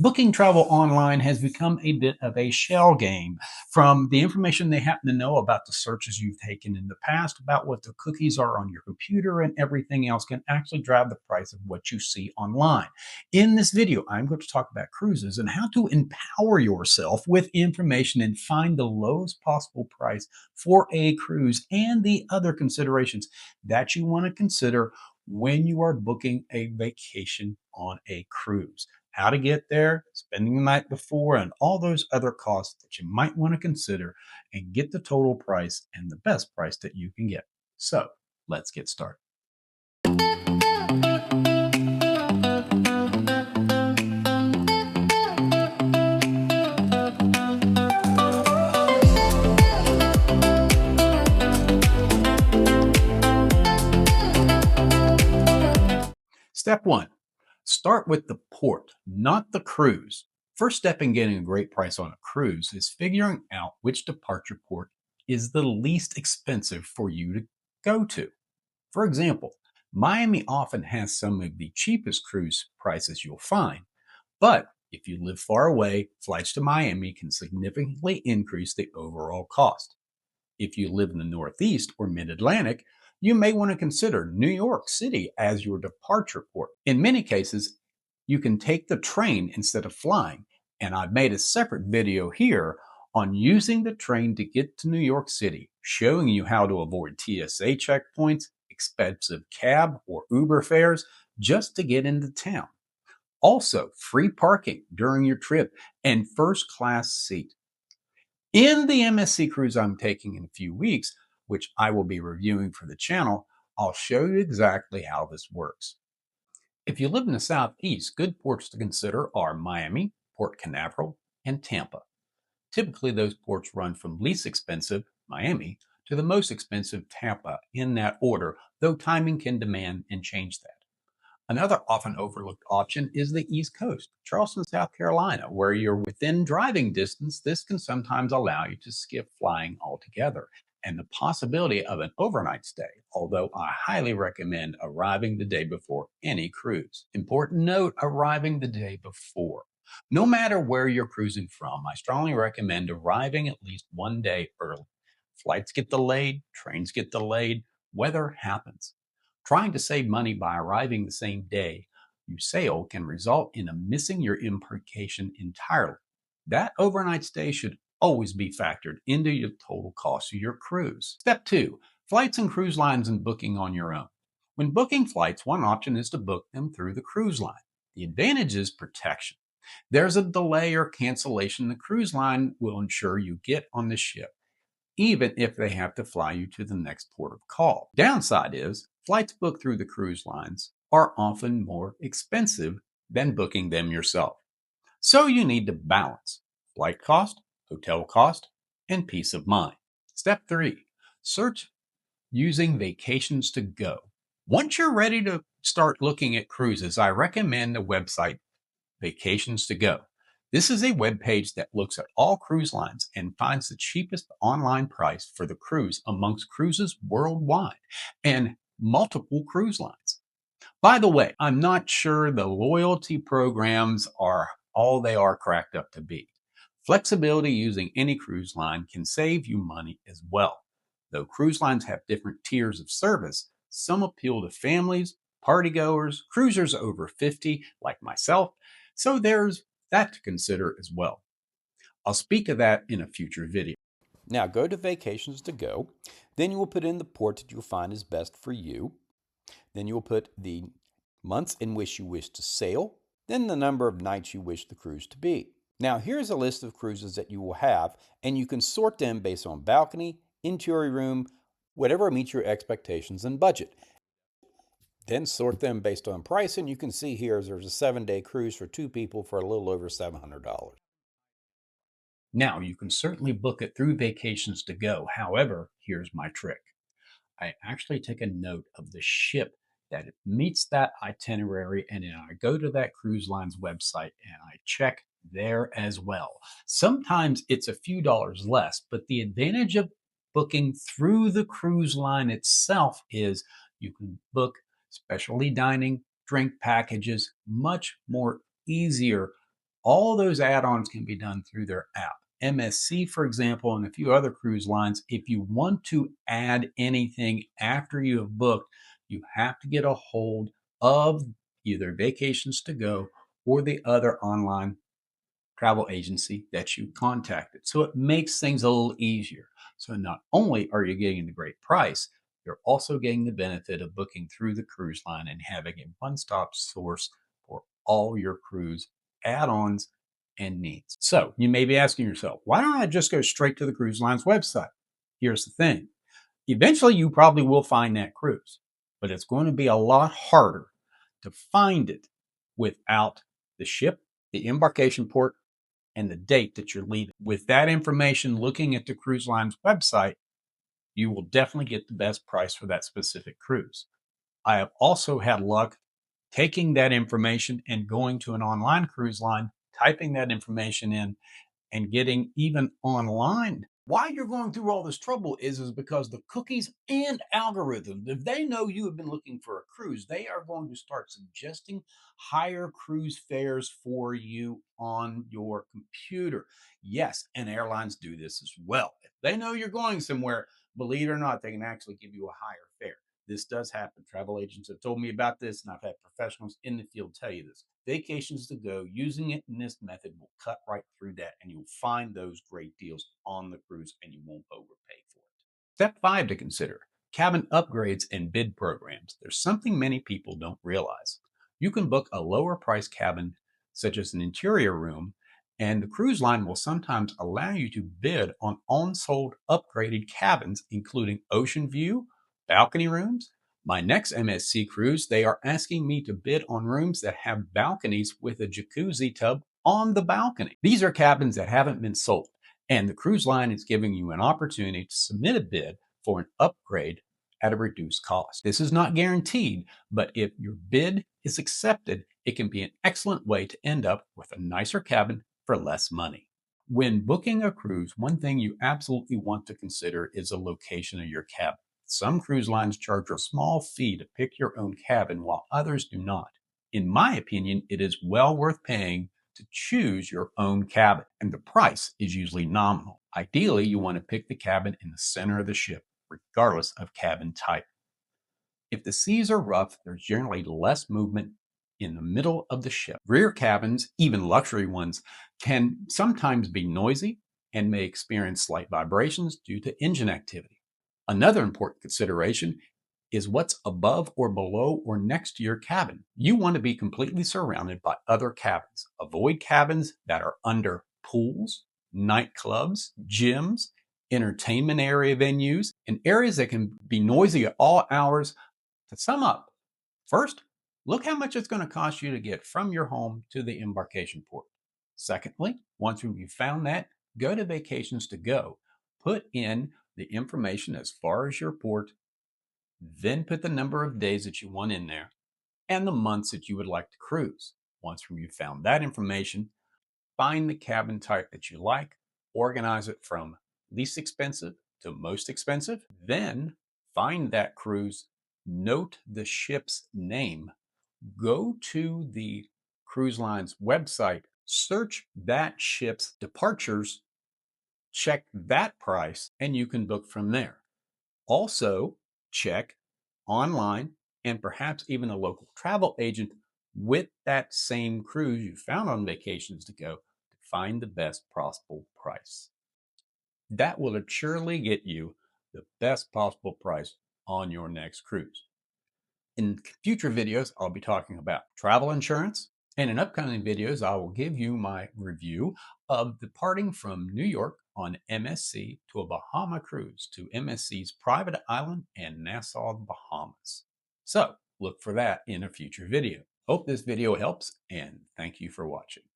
Booking travel online has become a bit of a shell game. From the information they happen to know about the searches you've taken in the past, about what the cookies are on your computer, and everything else can actually drive the price of what you see online. In this video, I'm going to talk about cruises and how to empower yourself with information and find the lowest possible price for a cruise and the other considerations that you want to consider when you are booking a vacation on a cruise, how to get there, spending the night before, and all those other costs that you might want to consider and get the total price and the best price that you can get. So let's get started. Step one, start with the port, not the cruise. First step in getting a great price on a cruise is figuring out which departure port is the least expensive for you to go to. For example, Miami often has some of the cheapest cruise prices you'll find, but if you live far away, flights to Miami can significantly increase the overall cost. If you live in the Northeast or Mid Atlantic, you may want to consider New York City as your departure port. In many cases, you can take the train instead of flying, and I've made a separate video here on using the train to get to New York City, showing you how to avoid TSA checkpoints, expensive cab or Uber fares just to get into town. Also, free parking during your trip and first class seat. In the MSC cruise I'm taking in a few weeks, which I will be reviewing for the channel, I'll show you exactly how this works. If you live in the Southeast, good ports to consider are Miami, Port Canaveral, and Tampa. Typically, those ports run from least expensive, Miami, to the most expensive, Tampa, in that order, though timing can demand and change that. Another often overlooked option is the East Coast, Charleston, South Carolina, where you're within driving distance. This can sometimes allow you to skip flying altogether and the possibility of an overnight stay, although I highly recommend arriving the day before any cruise. Important note, arriving the day before. No matter where you're cruising from, I strongly recommend arriving at least one day early. Flights get delayed, trains get delayed, weather happens. Trying to save money by arriving the same day you sail can result in missing your embarkation entirely. That overnight stay should always be factored into your total cost of your cruise. Step two, flights and cruise lines and booking on your own. When booking flights, one option is to book them through the cruise line. The advantage is protection. There's a delay or cancellation, the cruise line will ensure you get on the ship, even if they have to fly you to the next port of call. Downside is flights booked through the cruise lines are often more expensive than booking them yourself. So you need to balance flight cost, hotel cost, and peace of mind. Step three, search using Vacations2Go. Once you're ready to start looking at cruises, I recommend the website Vacations2Go. This is a web page that looks at all cruise lines and finds the cheapest online price for the cruise amongst cruises worldwide and multiple cruise lines. By the way, I'm not sure the loyalty programs are all they are cracked up to be. Flexibility using any cruise line can save you money as well. Though cruise lines have different tiers of service, some appeal to families, partygoers, cruisers over 50 like myself, so there's that to consider as well. I'll speak of that in a future video. Now go to Vacations to Go. Then you will put in the port that you'll find is best for you. Then you will put the months in which you wish to sail. Then the number of nights you wish the cruise to be. Now here's a list of cruises that you will have, and you can sort them based on balcony, interior room, whatever meets your expectations and budget. Then sort them based on price, and you can see here there's a 7-day cruise for 2 people for a little over $700. Now, you can certainly book it through Vacations2Go. However, here's my trick. I actually take a note of the ship that it meets that itinerary, and then I go to that cruise line's website and I check there as well. Sometimes it's a few dollars less, but the advantage of booking through the cruise line itself is you can book specialty dining, drink packages much more easier All those add ons can be done through their app. MSC, for example, and a few other cruise lines, if you want to add anything after you have booked, you have to get a hold of either Vacations to Go or the other online travel agency that you contacted. So it makes things a little easier. So not only are you getting the great price, you're also getting the benefit of booking through the cruise line and having a one stop source for all your cruise add ons and needs. So you may be asking yourself, why don't I just go straight to the cruise line's website? Here's the thing, eventually you probably will find that cruise, but it's going to be a lot harder to find it without the ship, the embarkation port, and the date that you're leaving. With that information, looking at the cruise line's website, you will definitely get the best price for that specific cruise. I have also had luck taking that information and going to an online cruise line, typing that information in, and getting even online. Why you're going through all this trouble is because the cookies and algorithms, if they know you have been looking for a cruise, they are going to start suggesting higher cruise fares for you on your computer. Yes, and airlines do this as well. If they know you're going somewhere, believe it or not, they can actually give you a higher fare. This does happen. Travel agents have told me about this, and I've had professionals in the field tell you this. Vacations to Go, using it in this method will cut right through that, and you'll find those great deals on the cruise, and you won't overpay for it. Step 5 to consider, cabin upgrades and bid programs. There's something many people don't realize. You can book a lower price cabin, such as an interior room, and the cruise line will sometimes allow you to bid on unsold upgraded cabins, including ocean view, balcony rooms. My next MSC cruise, they are asking me to bid on rooms that have balconies with a jacuzzi tub on the balcony. These are cabins that haven't been sold, and the cruise line is giving you an opportunity to submit a bid for an upgrade at a reduced cost. This is not guaranteed, but if your bid is accepted, it can be an excellent way to end up with a nicer cabin for less money. When booking a cruise, one thing you absolutely want to consider is the location of your cabin. Some cruise lines charge a small fee to pick your own cabin, while others do not. In my opinion, it is well worth paying to choose your own cabin, and the price is usually nominal. Ideally, you want to pick the cabin in the center of the ship, regardless of cabin type. If the seas are rough, there's generally less movement in the middle of the ship. Rear cabins, even luxury ones, can sometimes be noisy and may experience slight vibrations due to engine activity. Another important consideration is what's above or below or next to your cabin. You want to be completely surrounded by other cabins. Avoid cabins that are under pools, nightclubs, gyms, entertainment area venues, and areas that can be noisy at all hours. To sum up, first, look how much it's going to cost you to get from your home to the embarkation port. Secondly, once you've found that, go to Vacations to Go. Put in the information as far as your port, then put the number of days that you want in there and the months that you would like to cruise. Once you've found that information, find the cabin type that you like, organize it from least expensive to most expensive, then find that cruise, note the ship's name, go to the cruise line's website, search that ship's departures, check that price, and you can book from there. Also, check online and perhaps even a local travel agent with that same cruise you found on Vacations to Go to find the best possible price. That will surely get you the best possible price on your next cruise. In future videos, I'll be talking about travel insurance, and in upcoming videos, I will give you my review of departing from New York on MSC to a Bahama cruise to MSC's private island in Nassau, Bahamas. So look for that in a future video. Hope this video helps, and thank you for watching.